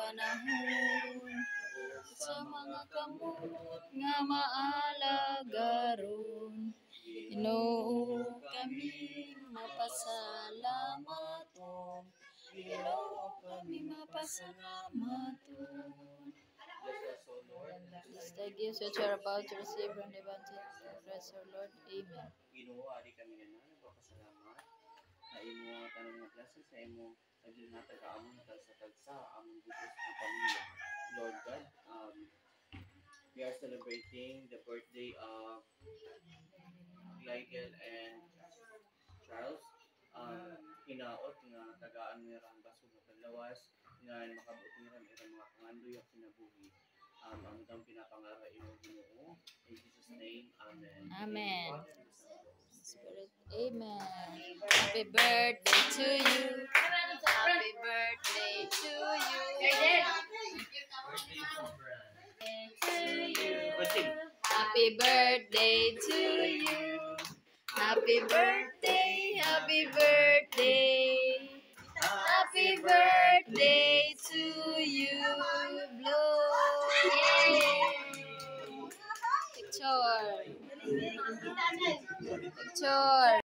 panahon sa mga kamot nga maalagaron. Ginoo kami mapasalamat. Ginoo kami mapasalamat. Bless the gifts which are about to receive from the bounty of Christ our Lord. Amen. Ginoo, ari kami nga nagpapasalamat sa imo tanong nga klase sa imo paglinhatag amon tagsa among butos nga pamilya. Lord God, we are celebrating the birthday of Glygel and Charles. Hinaot nga tagaan mo ang basog nga paglawas nga makabuot nila ang mga pangandoy kinabuhi. Ang itong pinapangara imo Ginoo. In Jesus' name, Amen. Amen. Spirit, Amen. Happy birthday to you. Happy birthday to you. Happy birthday to you. Happy birthday, happy birthday. Happy birthday to you. Blow. Yay. Picture. Picture.